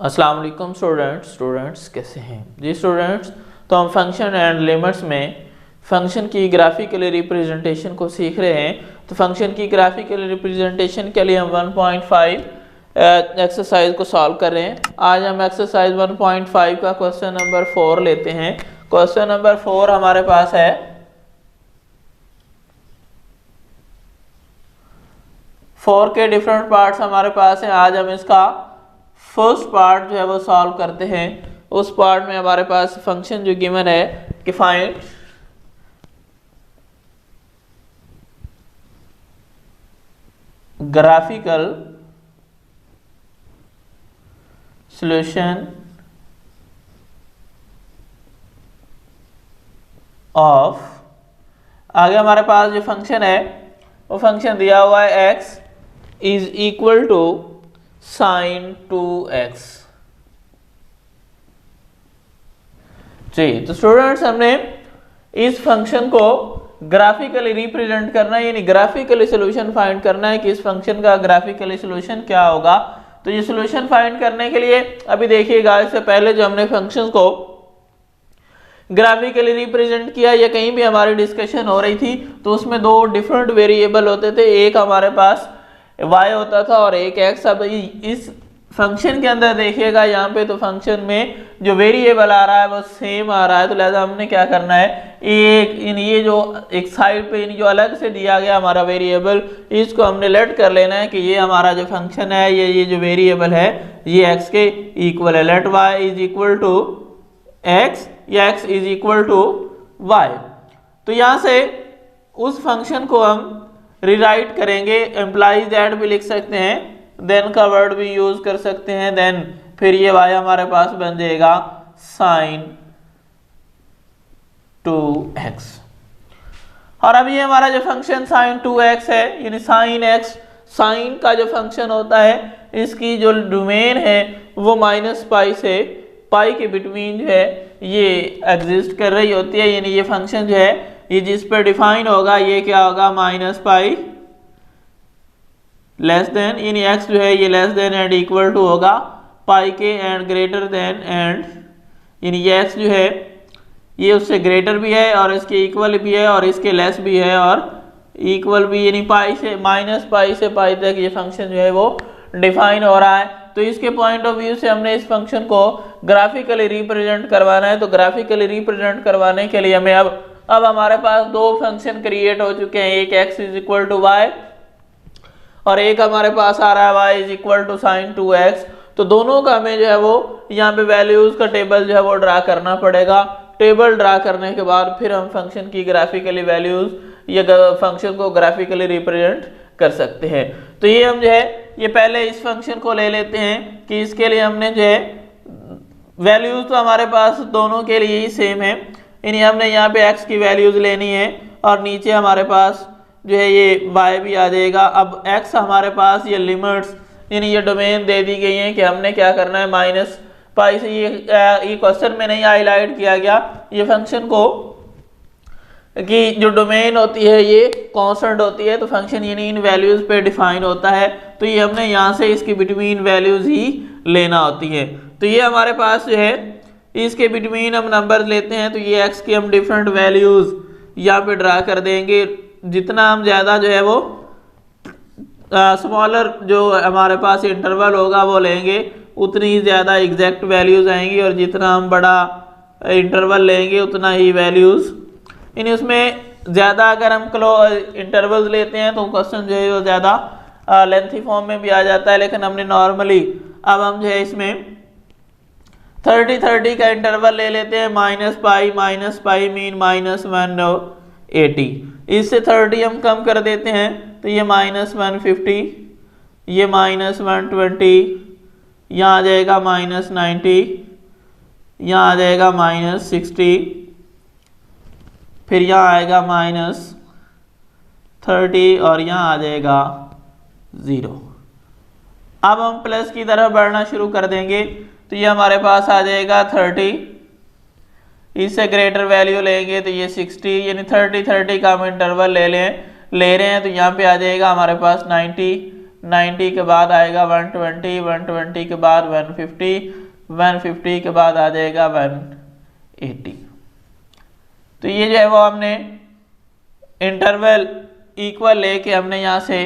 अस्सलाम वालेकुम स्टूडेंट्स कैसे हैं जी स्टूडेंट्स। तो हम फंक्शन एंड लिमिट्स में फंक्शन की ग्राफिकली रिप्रेजेंटेशन को सीख रहे हैं। तो फंक्शन की ग्राफिकली रिप्रेजेंटेशन के लिए हम 1.5 एक्सरसाइज को सॉल्व कर रहे हैं। आज हम एक्सरसाइज 1.5 का क्वेश्चन नंबर 4 लेते हैं। क्वेश्चन नंबर 4 हमारे पास है 4 के डिफरेंट पार्ट्स हमारे पास हैं। आज हम इसका फर्स्ट पार्ट जो है वो सॉल्व करते हैं। उस पार्ट में हमारे पास फंक्शन जो गिवन है कि फाइंड ग्राफिकल सॉल्यूशन ऑफ, आगे हमारे पास जो फंक्शन है वो फंक्शन दिया हुआ है x is equal to sin 2x। जी तो स्टूडेंट्स हमने इस फंक्शन को ग्राफिकली रिप्रेजेंट करना है, यानी ग्राफिकली सॉल्यूशन फाइंड करना है कि इस फंक्शन का ग्राफिकली सॉल्यूशन क्या होगा। तो ये सॉल्यूशन फाइंड करने के लिए अभी देखिएगा, इससे पहले जो हमने फंक्शन को ग्राफिकली रिप्रेजेंट किया या कहीं भी हमारी डिस्कशन हो रही थी तो उसमें दो डिफरेंट वेरिएबल होते थे, एक हमारे पास y होता था और एक x। अब इस फंक्शन के अंदर देखिएगा यहाँ पे तो फंक्शन में जो वेरिएबल आ रहा है वो सेम आ रहा है। तो लिहाजा हमने क्या करना है, ये जो एक साइड पे जो अलग से दिया गया हमारा वेरिएबल, इसको हमने लेट कर लेना है कि ये हमारा जो फंक्शन है ये जो वेरिएबल है ये x के इक्वल है। Let y is equal to x या x is equal to y। तो यहाँ से उस फंक्शन को हम रिराइट करेंगे, एम्प्लाइज दैट भी लिख सकते हैं, देन का वर्ड भी यूज कर सकते हैं, देन फिर ये y हमारे पास बन जाएगा sin 2x। और अब ये हमारा जो फंक्शन sin 2x है, यानी sin x, sin का जो फंक्शन होता है इसकी जो डोमेन है वो -π से पाई के बिटवीन जो है ये एग्जिस्ट कर रही होती है। यानी ये फंक्शन जो है ये जिस पर डिफाइन होगा ये क्या होगा, -π लेस देन, यानी x जो है ये less than and equal to होगा पाई के एंड ग्रेटर देन एंड, यानी ये x जो है ये उससे ग्रेटर भी है और इसके इक्वल भी है और इसके लेस भी है और इक्वल भी, यानी पाई से -π से पाई तक ये फंक्शन जो है वो डिफाइन हो रहा है। तो इसके पॉइंट ऑफ व्यू से हमने इस फंक्शन को ग्राफिकली रिप्रेजेंट करवाना है। तो ग्राफिकली रिप्रेजेंट करवाने के लिए हमें अब हमारे पास दो फंक्शन क्रिएट हो चुके हैं, एक x is equal to y और एक हमारे पास आ रहा है y is equal to sin 2x। तो दोनों का हमें जो है वो यहाँ पे वैल्यूज का टेबल जो है वो ड्रा करना पड़ेगा। टेबल ड्रा करने के बाद फिर हम फंक्शन की ग्राफिकली वैल्यूज या फंक्शन को ग्राफिकली रिप्रेजेंट कर सकते हैं। तो ये हम जो है ये पहले इस फंक्शन को ले लेते हैं कि इसके लिए हमने जो है वैल्यूज तो हमारे पास दोनों के लिए ही सेम है, यानी हमने यहाँ पे x की वैल्यूज लेनी है और नीचे हमारे पास जो है ये y भी आ जाएगा। अब x हमारे पास ये लिमिट्स, यानी ये डोमेन दे दी गई है कि हमने क्या करना है, -π से ये क्वेश्चन में नहीं हाईलाइट किया गया ये फंक्शन को कि जो डोमेन होती है ये कांस्टेंट होती है, तो फंक्शन यानी इन वैल्यूज पे डिफाइन होता है। तो ये हमने यहाँ से इसकी बिटवीन वैल्यूज ही लेना होती है। तो ये हमारे पास जो है इसके बिटवीन हम नंबर लेते हैं, तो ये x की हम डिफरेंट वैल्यूज यहाँ पे ड्रा कर देंगे। जितना हम ज़्यादा जो है वो स्मॉलर जो हमारे पास इंटरवल होगा वो लेंगे उतनी ही ज़्यादा एग्जैक्ट वैल्यूज आएंगी और जितना हम बड़ा इंटरवल लेंगे उतना ही वैल्यूज, यानी उसमें ज़्यादा अगर हम इंटरवल्स लेते हैं तो क्वेश्चन जो है वो ज़्यादा लेंथी फॉर्म में भी आ जाता है। लेकिन हमने नॉर्मली अब हम जो है इसमें 30 का इंटरवल ले लेते हैं, -π मीन -180, इससे 30 हम कम कर देते हैं तो ये -150, ये -120, यहाँ आ जाएगा -90, यहाँ आ जाएगा -60, फिर यहाँ आएगा -30 और यहाँ आ जाएगा 0। अब हम प्लस की तरफ बढ़ना शुरू कर देंगे तो ये हमारे पास आ जाएगा 30, इससे ग्रेटर वैल्यू लेंगे तो ये 60, यानी 30 का हम इंटरवल ले रहे हैं तो यहाँ पे आ जाएगा हमारे पास 90, 90 के बाद आएगा 120, 120 के बाद 150, 150 के बाद आ जाएगा 180। तो ये जो है वो हमने इंटरवल इक्वल लेके हमने यहाँ से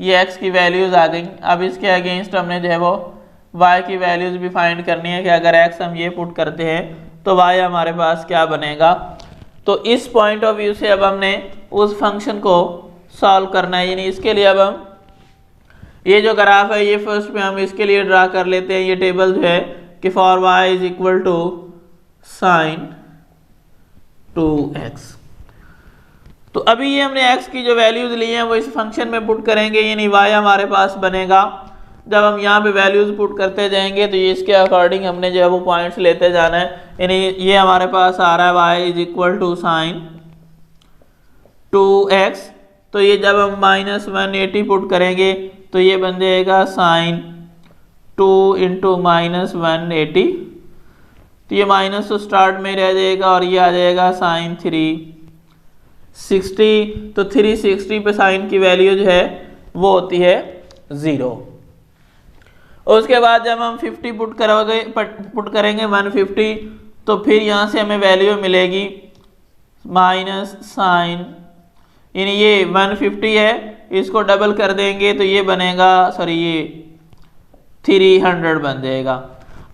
ये x की वैल्यूज़ आ गई। अब इसके अगेंस्ट हमने जो है वो y की वैल्यूज़ भी फाइंड करनी है कि अगर x हम ये पुट करते हैं तो y हमारे पास क्या बनेगा। तो इस पॉइंट ऑफ व्यू से अब हमने उस फंक्शन को सॉल्व करना है, यानी इसके लिए अब हम ये जो ग्राफ है ये फर्स्ट में हम इसके लिए ड्रा कर लेते हैं। ये टेबल जो है कि for y is equal to sine 2x। तो अभी ये हमने x की जो वैल्यूज ली हैं वो इस फंक्शन में पुट करेंगे, यानी y हमारे पास बनेगा। जब हम यहाँ पे वैल्यूज पुट करते जाएंगे तो ये इसके अकॉर्डिंग हमने जो है वो पॉइंट्स लेते जाना है, यानी ये हमारे पास आ रहा है y is equal to sine 2x। तो ये जब हम -180 पुट करेंगे तो ये बन जाएगा साइन 2 इंटू -180। तो ये माइनस तो स्टार्ट में रह जाएगा और ये आ जाएगा साइन 360। तो 360 पे साइन की वैल्यू जो है वो होती है 0। उसके बाद जब हम 50 पुट करेंगे 150, तो फिर यहाँ से हमें वैल्यू मिलेगी माइनस साइन, यानी ये 150 है, इसको डबल कर देंगे तो ये बनेगा, सॉरी ये 300 बन जाएगा।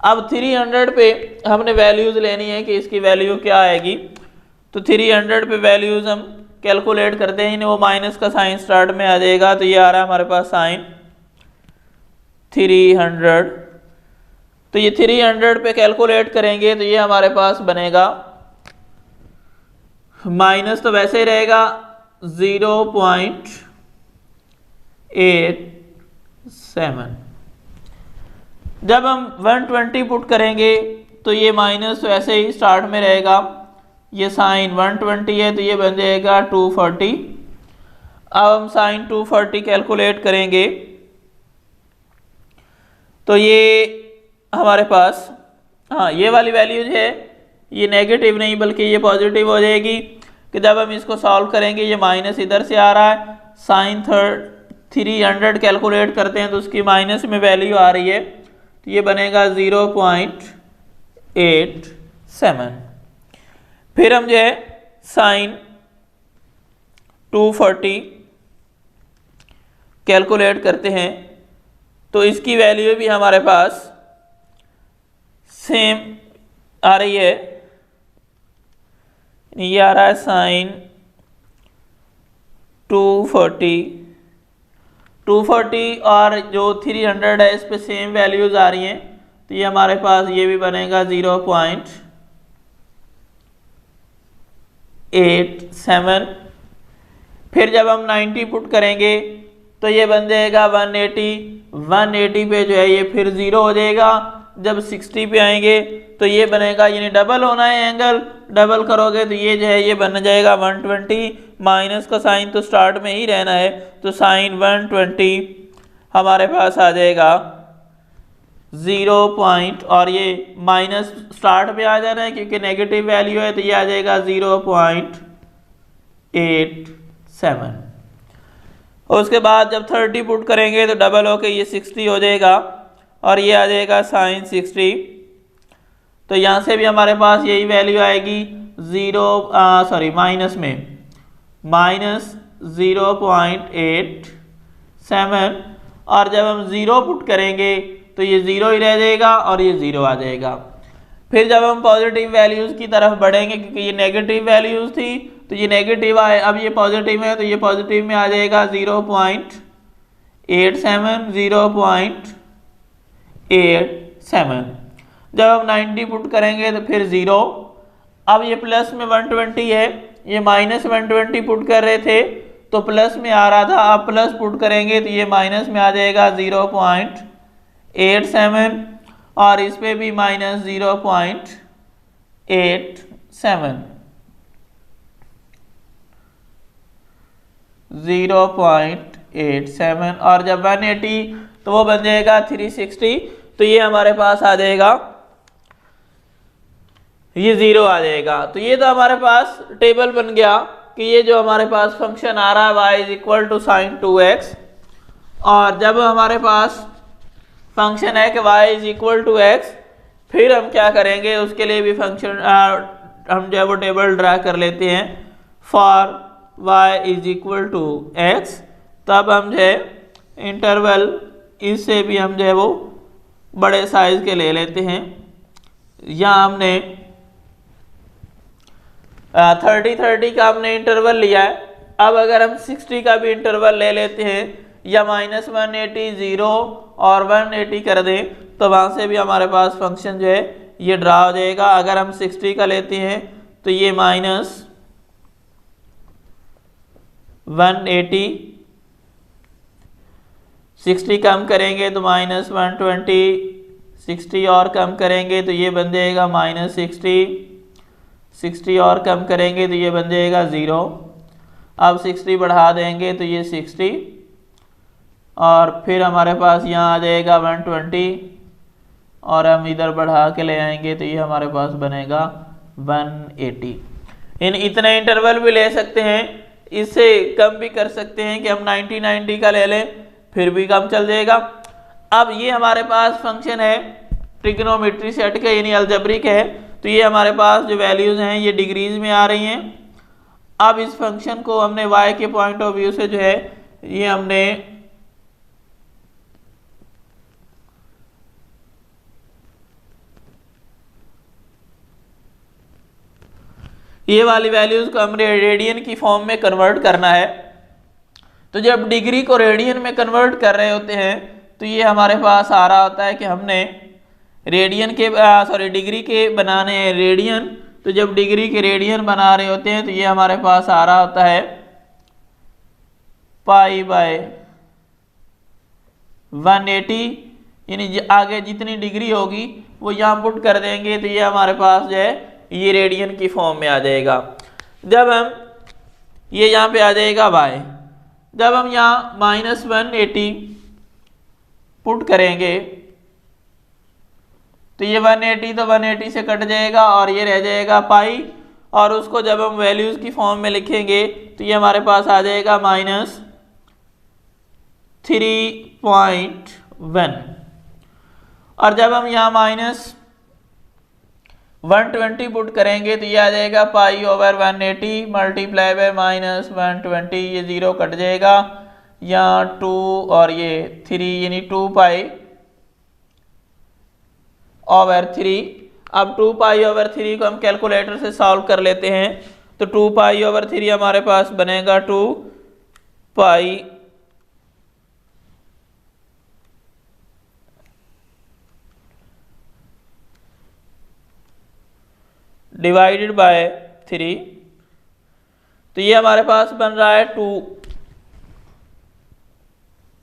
अब 300 पे हमने वैल्यूज़ लेनी है कि इसकी वैल्यू क्या आएगी। तो 300 पे वैल्यूज़ हम कैलकुलेट करते हैं, वो माइनस का साइन स्टार्ट में आ जाएगा। तो ये आ रहा है हमारे पास साइन 300। तो ये 300 पे कैलकुलेट करेंगे तो ये हमारे पास बनेगा, माइनस तो वैसे ही रहेगा 0.87। जब हम 120 पुट करेंगे तो ये माइनस तो ऐसे ही स्टार्ट में रहेगा, ये साइन 120 है तो ये बन जाएगा 240। अब हम साइन 240 कैलकुलेट करेंगे तो ये हमारे पास, हाँ ये वाली वैल्यू जो है ये नेगेटिव नहीं बल्कि ये पॉजिटिव हो जाएगी कि जब हम इसको सॉल्व करेंगे ये माइनस इधर से आ रहा है, साइन 300 कैलकुलेट करते हैं तो उसकी माइनस में वैल्यू आ रही है, तो ये बनेगा 0.87। फिर हम जो है साइन 240 कैलकुलेट करते हैं तो इसकी वैल्यू भी हमारे पास सेम आ रही है, ये आ रहा है साइन 240 और जो 300 है इस पे सेम वैल्यूज आ रही हैं, तो ये हमारे पास ये भी बनेगा 0.87। फिर जब हम 90 पुट करेंगे तो ये बन जाएगा 180 पे जो है ये फिर 0 हो जाएगा। जब 60 पे आएंगे तो ये बनेगा, यानी डबल होना है एंगल, डबल करोगे तो ये जो है ये बन जाएगा 120। माइनस का साइन तो स्टार्ट में ही रहना है, तो साइन 120 हमारे पास आ जाएगा 0 और ये माइनस स्टार्ट पे आ जाना है क्योंकि नेगेटिव वैल्यू है, तो ये आ जाएगा 0.87। उसके बाद जब 30 पुट करेंगे तो डबल होके ये 60 हो जाएगा और ये आ जाएगा साइन 60। तो यहाँ से भी हमारे पास यही वैल्यू आएगी माइनस में -0.87। और जब हम 0 पुट करेंगे तो ये 0 ही रह जाएगा और ये 0 आ जाएगा। फिर जब हम पॉजिटिव वैल्यूज़ की तरफ बढ़ेंगे क्योंकि ये नेगेटिव वैल्यूज़ थी तो ये नेगेटिव आए, अब ये पॉजिटिव है तो ये पॉजिटिव में आ जाएगा 0.87। जब हम 90 पुट करेंगे तो फिर 0। अब ये प्लस में 120 है, ये माइनस 120 पुट कर रहे थे तो प्लस में आ रहा था, अब प्लस पुट करेंगे तो ये माइनस में आ जाएगा 0.87 और इस पे भी माइनस 0.87 और जब 180 तो वो बन जाएगा 360। तो ये हमारे पास आ जाएगा, ये 0 आ जाएगा। तो ये तो हमारे पास टेबल बन गया कि ये जो हमारे पास फंक्शन आ रहा है y is equal to sine 2x, और जब हमारे पास फंक्शन है कि y is equal to x, फिर हम क्या करेंगे, उसके लिए भी फंक्शन हम जो है वो टेबल ड्रा कर लेते हैं for y is equal to x. तब हम जो है इंटरवल इससे भी हम जो है वो बड़े साइज के ले लेते हैं। यहाँ हमने 30-30 का हमने इंटरवल लिया है। अब अगर हम 60 का भी इंटरवल ले लेते हैं या -180, 0 और 180 कर दें, तो वहाँ से भी हमारे पास फंक्शन जो है ये ड्रा हो जाएगा। अगर हम 60 का लेते हैं तो ये -180, 60 कम करेंगे तो -120, 60 और कम करेंगे तो ये बन जाएगा -60, 60 और कम करेंगे तो ये बन जाएगा 0। अब 60 बढ़ा देंगे तो ये 60 और फिर हमारे पास यहाँ आ जाएगा 120 और हम इधर बढ़ा के ले आएंगे तो ये हमारे पास बनेगा 180। इतने इंटरवल भी ले सकते हैं, इससे कम भी कर सकते हैं कि हम 90-90 का ले लें, फिर भी कम चल जाएगा। अब ये हमारे पास फंक्शन है ट्रिग्नोमेट्री सेट का, यानी अलजेब्रिक है, तो ये हमारे पास जो वैल्यूज़ हैं ये डिग्रीज में आ रही हैं। अब इस फंक्शन को हमने y के पॉइंट ऑफ व्यू से जो है ये हमने ये वाली वैल्यूज को हमने रेडियन की फॉर्म में कन्वर्ट करना है। तो जब डिग्री को रेडियन में कन्वर्ट कर रहे होते हैं तो ये हमारे पास आ रहा होता है कि हमने रेडियन के डिग्री के बनाने हैं रेडियन। तो जब डिग्री के रेडियन बना रहे होते हैं तो ये हमारे पास आ रहा होता है π/180, यानी आगे जितनी डिग्री होगी वो यहाँ पुट कर देंगे तो ये हमारे पास जो है ये रेडियन की फॉर्म में आ जाएगा। जब हम ये यहाँ पे आ जाएगा y, जब हम यहाँ -180 पुट करेंगे तो ये 180 तो 180 से कट जाएगा और ये रह जाएगा पाई, और उसको जब हम वैल्यूज की फॉर्म में लिखेंगे तो ये हमारे पास आ जाएगा -3.1। और जब हम यहाँ -120 पुट करेंगे तो ये आ जाएगा π/180 मल्टीप्लाई बाय -120, ये 0 कट जाएगा, यहाँ 2 और ये 3 यानी 2π/3। अब 2π/3 को हम कैलकुलेटर से सॉल्व कर लेते हैं तो 2π/3 हमारे पास बनेगा 2π डिवाइडेड बाय 3, तो ये हमारे पास बन रहा है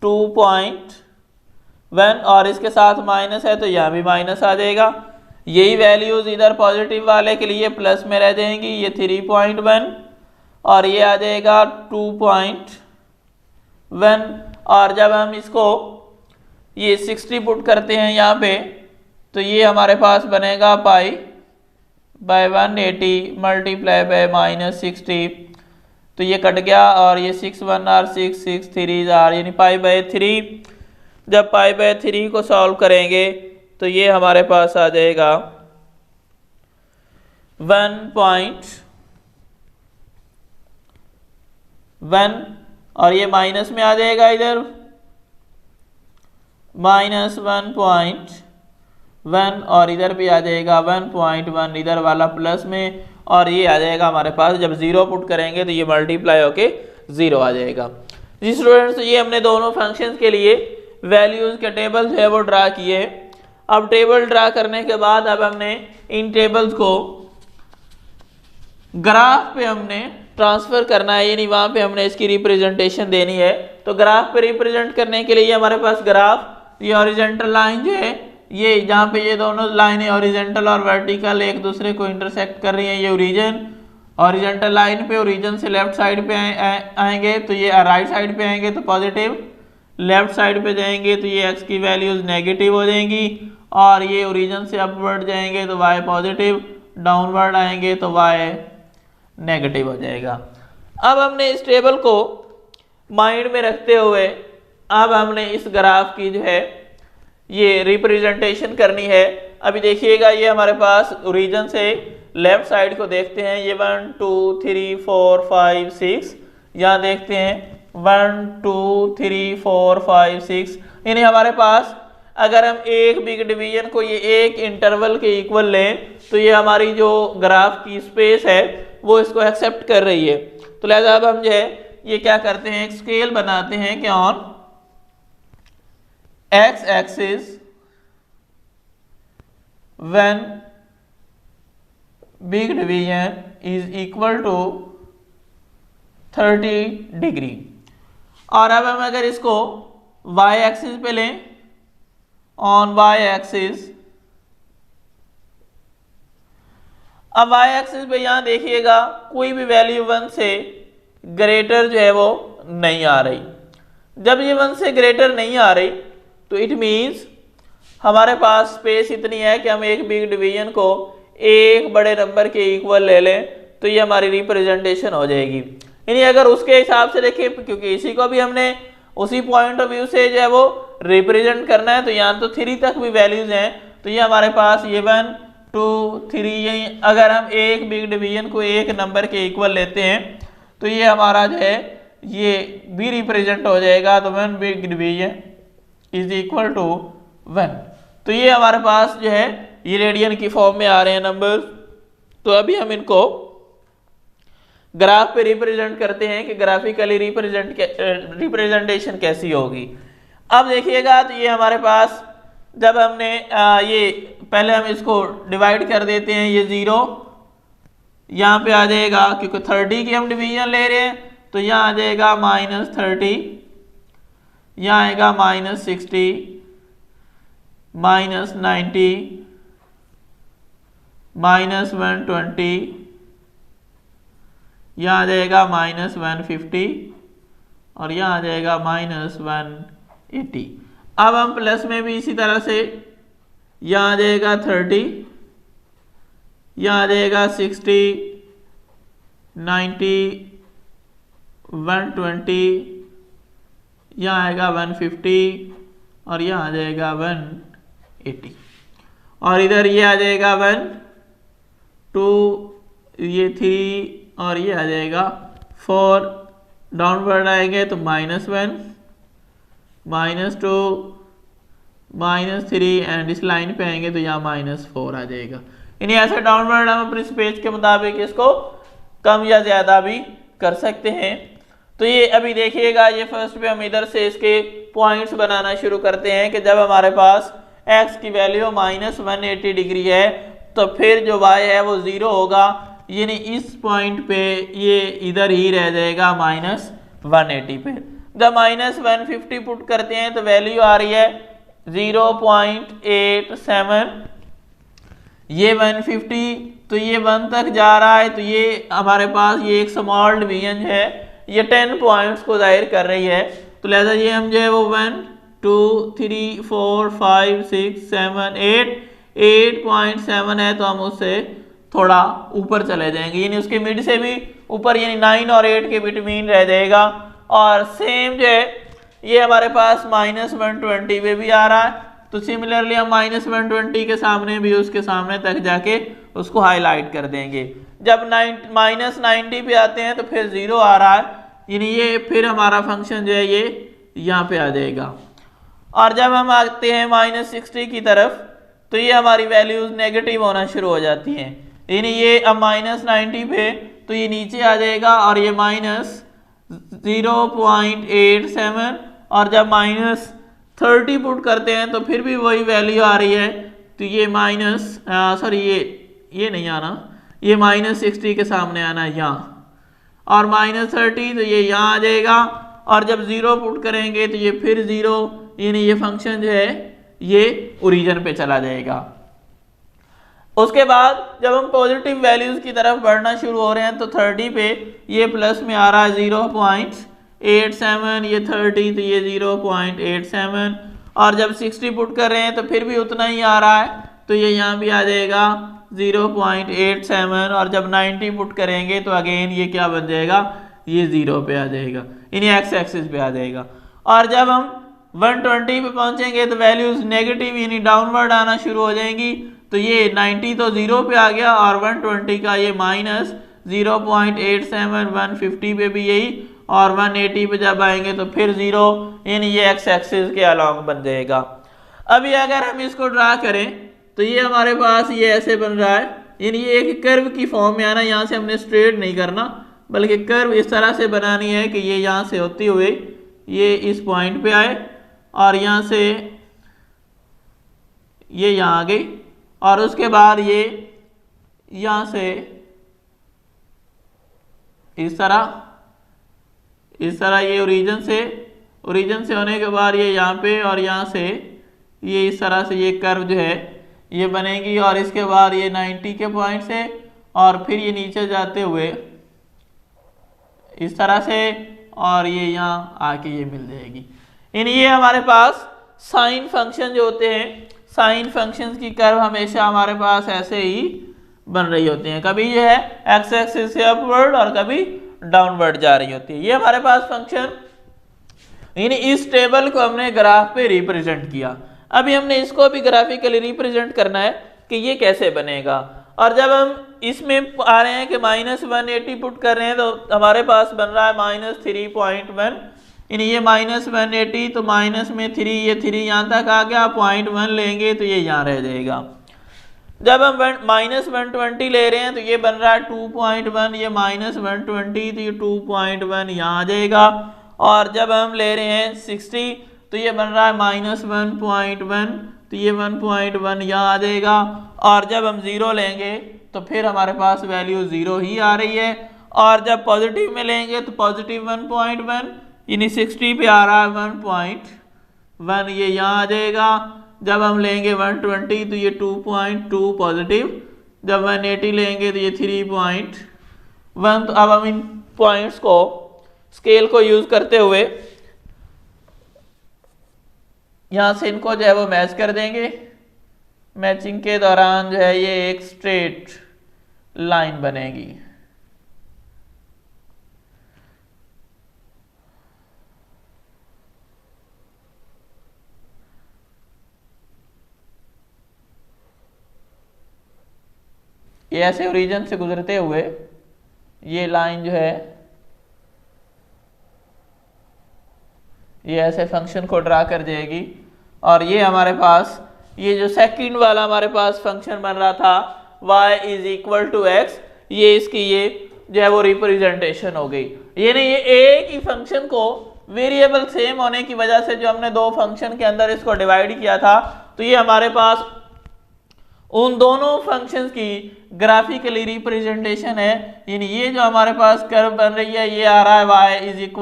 2.1 और इसके साथ माइनस है तो यहाँ भी माइनस आ जाएगा। यही वैल्यूज इधर पॉजिटिव वाले के लिए प्लस में रह जाएंगी, ये 3.1 और ये आ जाएगा 2.1। और जब हम इसको ये 60 पुट करते हैं यहाँ पे तो ये हमारे पास बनेगा π/180 मल्टीप्लाई बाय -60, तो ये कट गया और ये 6 1 और 6 6 3 आर यानी π/3। जब π/3 को सॉल्व करेंगे तो ये हमारे पास आ जाएगा 1.1 और ये माइनस में आ जाएगा इधर -1.1 और इधर भी आ जाएगा 1.1, इधर वाला प्लस में, और ये आ जाएगा हमारे पास जब 0 पुट करेंगे तो ये मल्टीप्लाई होके 0 आ जाएगा। जी स्टूडेंट्स, ये हमने दोनों फंक्शंस के लिए वैल्यूज के टेबल जो है वो ड्रा किए। अब टेबल ड्रा करने के बाद अब हमने इन टेबल्स को ग्राफ पे हमने ट्रांसफर करना है, यानी वहां पे हमने इसकी रिप्रेजेंटेशन देनी है। तो ग्राफ पे रिप्रेजेंट करने के लिए हमारे पास ग्राफ, ये हॉरिजॉन्टल लाइन जो है ये जहाँ पे ये दोनों लाइनें हॉरिजॉन्टल और वर्टिकल एक दूसरे को इंटरसेक्ट कर रही हैं, ये ओरिजिन हॉरिजॉन्टल लाइन पे, ओरिजिन से लेफ्ट साइड पे आएंगे तो ये राइट साइड पे आएंगे तो पॉजिटिव, लेफ्ट साइड पे जाएंगे तो ये x की वैल्यूज नेगेटिव हो जाएंगी, और ये ओरिजिन से अपवर्ड जाएंगे तो y पॉजिटिव, डाउनवर्ड आएंगे तो y नेगेटिव हो जाएगा। अब हमने इस टेबल को माइंड में रखते हुए अब हमने इस ग्राफ की जो है ये रिप्रेजेंटेशन करनी है। अभी देखिएगा ये हमारे पास ओरिजिन से लेफ्ट साइड को देखते हैं, ये 1 2 3 4 5 6, यहाँ देखते हैं 1 2 3 4 5 6, यानी हमारे पास अगर हम एक बिग डिवीजन को ये एक इंटरवल के इक्वल लें तो ये हमारी जो ग्राफ की स्पेस है वो इसको एक्सेप्ट कर रही है। तो लिहाजा अब हम जो है ये क्या करते हैं, एक स्केल बनाते हैं कि on x axis when big division is equal to 30 degree. और अब हम अगर इसको वाई एक्सिस पे लें, ऑन वाई एक्सिस, अब वाई एक्सिस पे यहां देखिएगा कोई भी वैल्यू 1 से ग्रेटर जो है वो नहीं आ रही। जब ये 1 से ग्रेटर नहीं आ रही तो इट मींस हमारे पास स्पेस इतनी है कि हम एक बिग डिवीजन को एक बड़े नंबर के इक्वल ले लें तो ये हमारी रिप्रेजेंटेशन हो जाएगी। यानी अगर उसके हिसाब से देखें, क्योंकि इसी को भी हमने उसी पॉइंट ऑफ व्यू से जो है वो रिप्रेजेंट करना है, तो यहाँ तो 3 तक भी वैल्यूज हैं, तो ये हमारे पास ये 1 2 3, यही अगर हम एक बिग डिवीजन को एक नंबर के इक्वल लेते हैं तो ये हमारा जो है ये भी रिप्रेजेंट हो जाएगा। तो 1 big division is equal to 1। तो ये हमारे पास जो है ये रेडियन की फॉर्म में आ रहे हैं नंबर। तो अभी हम इनको ग्राफ पे रिप्रेजेंट करते हैं कि ग्राफिकली रिप्रेजेंटेशन कैसी होगी। अब देखिएगा तो ये हमारे पास जब हमने ये पहले हम इसको डिवाइड कर देते हैं, ये 0 यहाँ पे आ जाएगा क्योंकि 30 की हम डिवीजन ले रहे हैं, तो यहाँ आ जाएगा -30, यहाँ आएगा -60, -90, -120, यहाँ आ जाएगा -150 और यहाँ आ जाएगा -180। अब हम प्लस में भी इसी तरह से, यहाँ आ जाएगा 30, यहाँ आ जाएगा 60, 90, 120, यहाँ आएगा 150 और यहाँ आ जाएगा 180। और इधर ये आ जाएगा 1 2, ये 3 और ये आ जाएगा 4। डाउनवर्ड आएंगे तो -1, -2, -3 एंड इस लाइन पे आएंगे तो यहाँ -4 आ जाएगा। यानी ऐसे डाउनवर्ड हम अपने स्पेस के मुताबिक इसको कम या ज़्यादा भी कर सकते हैं। तो ये अभी देखिएगा, ये फर्स्ट पे हम इधर से इसके पॉइंट्स बनाना शुरू करते हैं कि जब हमारे पास x की वैल्यू -180 डिग्री है तो फिर जो y है वो 0 होगा, यानी इस पॉइंट पे ये इधर ही रह जाएगा -180 पे। जब -150 पुट करते हैं तो वैल्यू आ रही है 0.87, ये 150, तो ये 1 तक जा रहा है, तो ये हमारे पास ये एक स्मॉल डिवीजन है, ये 10 पॉइंट्स को जाहिर कर रही है। तो लिहाजा ये हम जो है वो 1 2 3 4 5 6 7 8.7 है, तो हम उससे थोड़ा ऊपर चले जाएंगे, यानी उसके मिड से भी ऊपर, यानी 9 और 8 के बिटवीन रह जाएगा। और सेम जो है ये हमारे पास -120 पे भी आ रहा है, तो सिमिलरली हम -120 के सामने भी उसके सामने तक जाके उसको हाईलाइट कर देंगे। जब -90 पे आते हैं तो फिर 0 आ रहा है, यानी ये फिर हमारा फंक्शन जो है ये यहाँ पे आ जाएगा। और जब हम आते हैं -60 की तरफ तो ये हमारी वैल्यूज नेगेटिव होना शुरू हो जाती हैं, यानी ये अब -90 पे तो ये नीचे आ जाएगा और ये -0.87, और जब -30 पुट करते हैं तो फिर भी वही वैल्यू आ रही है, तो ये ये नहीं आना, ये -60 के सामने आना है यहाँ, और -30 तो ये यहाँ आ जाएगा, और जब 0 पुट करेंगे तो ये फिर 0, यानी ये फंक्शन जो है ये ओरिजिन पे चला जाएगा। उसके बाद जब हम पॉजिटिव वैल्यूज की तरफ बढ़ना शुरू हो रहे हैं तो 30 पे ये प्लस में आ रहा है 0.87, ये 30 तो ये 0.87, और जब 60 पुट कर रहे हैं तो फिर भी उतना ही आ रहा है, तो ये यहाँ भी आ जाएगा 0.87, और जब 90 पुट करेंगे तो अगेन ये क्या बन जाएगा, ये 0 पे आ जाएगा, यानी एक्स एक्सिस पे आ जाएगा। और जब हम 120 पे पहुंचेंगे तो वैल्यूज नेगेटिव यानी डाउनवर्ड आना शुरू हो जाएंगी। तो ये 90 तो 0 पे आ गया और 120 का ये माइनस 0.87, 150 पे भी यही, और 180 पे जब आएंगे तो फिर 0, यानी ये एक्स एक्सिस के अलॉन्ग बन जाएगा। अभी अगर हम इसको ड्रा करें तो ये हमारे पास ये ऐसे बन रहा है, यानी ये एक कर्व की फॉर्म में आना। यहाँ से हमने स्ट्रेट नहीं करना बल्कि कर्व इस तरह से बनानी है कि ये यहाँ से होती हुई ये इस पॉइंट पे आए और यहाँ से ये यहाँ आ गई और उसके बाद ये यहाँ से इस तरह ये ओरिजिन से होने के बाद ये यहाँ पे और यहाँ से ये इस तरह से ये कर्व जो है ये बनेगी और इसके बाद ये 90 के पॉइंट से और फिर ये नीचे जाते हुए इस तरह से और ये यहाँ आके ये मिल जाएगी। इन ये हमारे पास साइन फंक्शन जो होते हैं, साइन फंक्शंस की कर्व हमेशा हमारे पास ऐसे ही बन रही होती हैं, कभी ये है एक्स एक्सिस से अपवर्ड और कभी डाउनवर्ड जा रही होती है। ये हमारे पास फंक्शन, यानी इस टेबल को हमने ग्राफ पे रिप्रेजेंट किया। अभी हमने इसको भी ग्राफिकली रिप्रेजेंट करना है कि ये कैसे बनेगा। और जब हम इसमें आ रहे हैं कि -180 पुट कर रहे हैं तो हमारे पास बन रहा है -3.1, यानी ये -180 तो माइनस में 3, ये 3 यहाँ तक आ गया, 0.1 लेंगे तो ये यहाँ रह जाएगा। जब हम -120 ले रहे हैं तो ये बन रहा है 2.1, ये -120 तो ये 2.1 यहाँ आ जाएगा। और जब हम ले रहे हैं 60 तो ये बन रहा है -1.1 तो ये 1.1 यहाँ आ जाएगा। और जब हम 0 लेंगे तो फिर हमारे पास वैल्यू 0 ही आ रही है। और जब पॉजिटिव में लेंगे तो पॉजिटिव 1.1, यानी 60 पे आ रहा है 1.1, ये यहाँ आ जाएगा। जब हम लेंगे 120 तो ये 2.2 पॉजिटिव, जब 180 लेंगे तो ये 3.1। तो अब हम इन पॉइंट्स को स्केल को यूज करते हुए यहाँ से इनको जो है वो मैच कर देंगे। मैचिंग के दौरान जो है ये एक स्ट्रेट लाइन बनेगी। ये ऐसे ओरिजिन से गुजरते हुए ये लाइन जो है ये ऐसे फंक्शन को ड्रा कर जाएगी। और ये हमारे पास ये जो सेकंड वाला हमारे पास फंक्शन बन रहा था y = x, ये इसकी ये जो है वो रिप्रेजेंटेशन हो गई। यानी ये एक ही फंक्शन को वेरिएबल सेम होने की वजह से जो हमने दो फंक्शन के अंदर इसको डिवाइड किया था तो ये हमारे पास उन दोनों फंक्शंस की ग्राफिकली रिप्रेजेंटेशन है। यानी ये जो हमारे पास कर्व बन रही है ये आ रहा है y =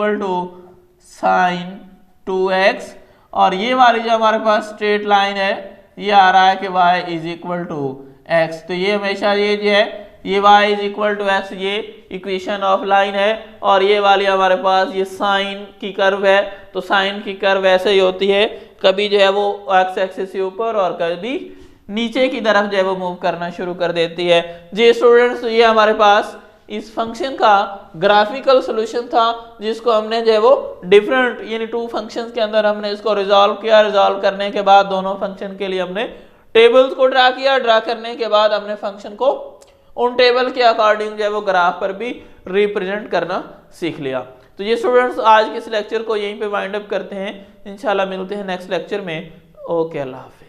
sin 2x और ये वाली जो हमारे पास स्ट्रेट लाइन है ये आ रहा है कि y = x। तो ये हमेशा ये जो है ये y = x ये इक्वेशन ऑफ लाइन है। और ये वाली हमारे पास ये साइन की कर्व है। तो साइन की कर्व ऐसे ही होती है, कभी जो है वो x एक्सिस से ऊपर और कभी नीचे की तरफ जो है वो मूव करना शुरू कर देती है। जी स्टूडेंट्स, ये हमारे पास इस फंक्शन का ग्राफिकल सॉल्यूशन था जिसको हमने जो है वो डिफरेंट यानी टू फंक्शंस के अंदर हमने इसको रिजॉल्व किया। रिजॉल्व करने के बाद दोनों फंक्शन के लिए हमने टेबल्स को ड्रा किया। ड्रा करने के बाद हमने फंक्शन को उन टेबल के अकॉर्डिंग जो है वो ग्राफ पर भी रिप्रेजेंट करना सीख लिया। तो ये स्टूडेंट्स आज के इस लेक्चर को यहीं पे वाइंड अप करते हैं। इंशाल्लाह मिलते हैं नेक्स्ट लेक्चर में। ओके, अल्लाह हाफिज़।